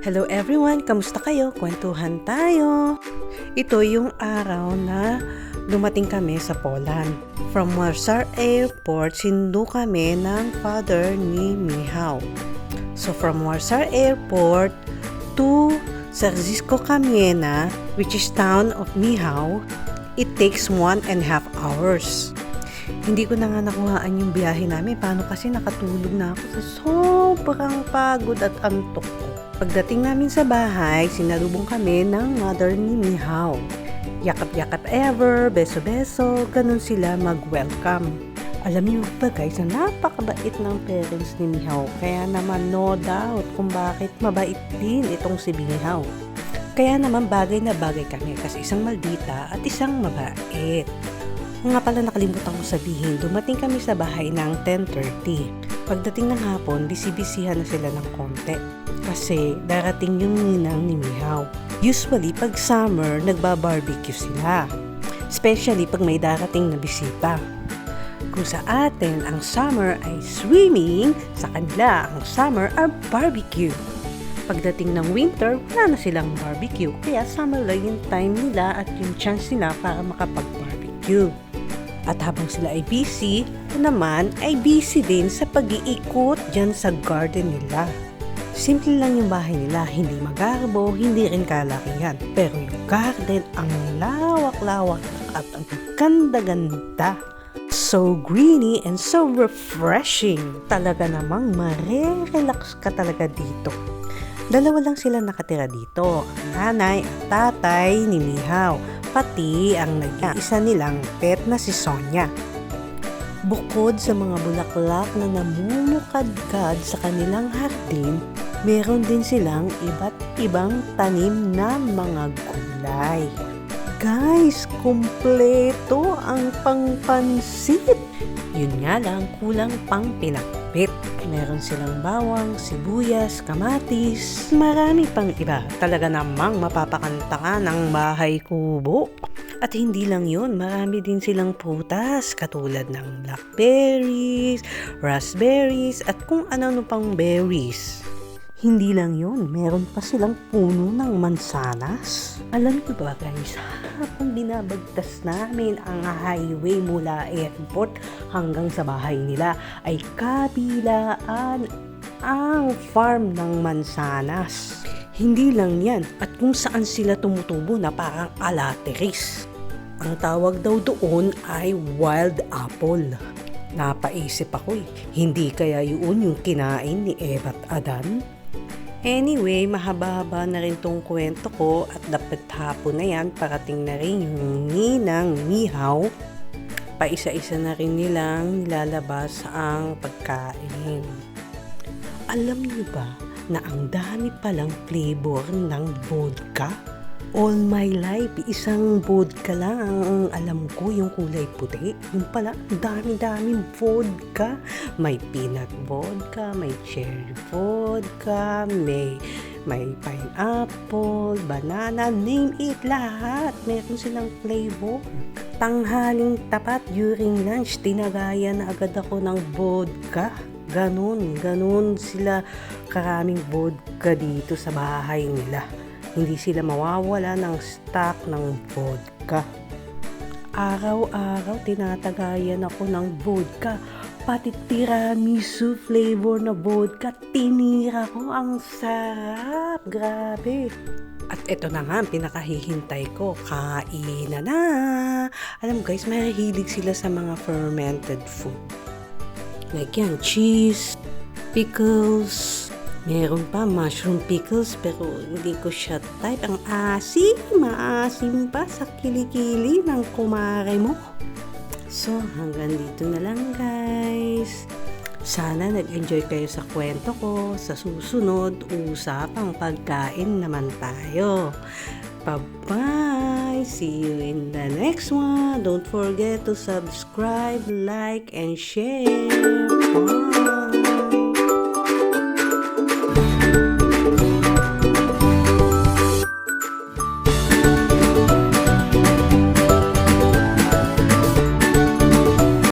Hello everyone! Kamusta kayo? Kwentuhan tayo! Ito yung araw na dumating kami sa Poland. From Warsaw Airport, sinundo kami ng father ni Michał. So from Warsaw Airport to Sergisko Kamienia, which is town of Michał, it takes 1.5 hours. Hindi ko na nga nakuhaan yung biyahe namin. Paano kasi nakatulog na ako sa sobrang pagod at antok ko. Pagdating namin sa bahay, sinalubong kami ng mother ni Michał. Yakap-yakap ever, beso-beso, ganun sila mag-welcome. Alam niyo ba guys, na napakabait ng parents ni Michał. Kaya naman no doubt kung bakit mabait din itong si Michał. Kaya naman bagay na bagay kami kasi isang maldita at isang mabait. Nga pala nakalimutan ko sabihin, dumating kami sa bahay ng 10:30. Pagdating ng hapon, bisi-bisihan na sila ng konti. Kasi darating yung ninang ni Michał. Usually, pag summer, nagba-barbecue sila. Especially pag may darating na bisita. Kung sa atin, ang summer ay swimming, sa kanila, ang summer ay barbecue. Pagdating ng winter, wala na silang barbecue. Kaya summer lang yung time nila at yung chance nila para makapag-barbecue. At habang sila ay busy, naman ay busy din sa pag-iikot dyan sa garden nila. Simple lang yung bahay nila, hindi magarbo, hindi rin kalakihan. Pero yung garden, ang lawak-lawak at ang ganda-ganda. So greeny and so refreshing. Talaga namang marerelax ka talaga dito. Dalawa lang sila nakatira dito, ang nanay at tatay ni Michał, pati ang nag-iisa nilang pet na si Sonia. Bukod sa mga bulaklak na namumukadkad sa kanilang hardin, meron din silang iba't ibang tanim na mga gulay. Guys, kumpleto ang pangpansit! Yun nga lang, kulang pang pinakpit. Meron silang bawang, sibuyas, kamatis, marami pang iba. Talaga namang mapapakanta ka ng bahay kubo. At hindi lang yun, marami din silang prutas katulad ng blackberries, raspberries, at kung ano-ano pang berries. Hindi lang yun, meron pa silang puno ng mansanas. Alam ko ba guys, habang binabagtas namin ang highway mula airport hanggang sa bahay nila, ay kabilaan ang farm ng mansanas. Hindi lang yan, at kung saan sila tumutubo na parang alateris. Ang tawag daw doon ay wild apple. Napaisip ako hindi kaya yun yung kinain ni Eva at Adan? Anyway, mahaba-haba na rin tong kwento ko at dapat hapon na yan, parating na rin yung ninang Michał. Paisa-isa na rin nilang nilalabas ang pagkain. Alam niyo ba na ang dami palang flavor ng vodka? All my life, isang vodka lang ang alam ko, yung kulay puti. Yung pala, dami-daming vodka. May peanut vodka, may cherry vodka, may pineapple, banana, name it, lahat. Meron silang flavor. Tanghaling tapat during lunch, tinagayan na agad ako ng vodka. Ganun sila karaming vodka dito sa bahay nila. Hindi sila mawawala ng stock ng vodka. Araw-araw tinatagayan ako ng vodka. Pati tiramisu flavor na vodka, tinira ko. Ang sarap! Grabe! At ito na nga, pinakahihintay ko. Kainan na! Alam mo guys, mahilig sila sa mga fermented food. Like yan, cheese, pickles, meron pa mushroom pickles pero hindi ko siya type. Ang asim, maasim pa sa kilikili ng kumare mo. So hanggang dito na lang guys. Sana nag-enjoy kayo sa kwento ko. Sa susunod, usapang pagkain naman tayo. Bye-bye! See you in the next one. Don't forget to subscribe, like, and share. Bye!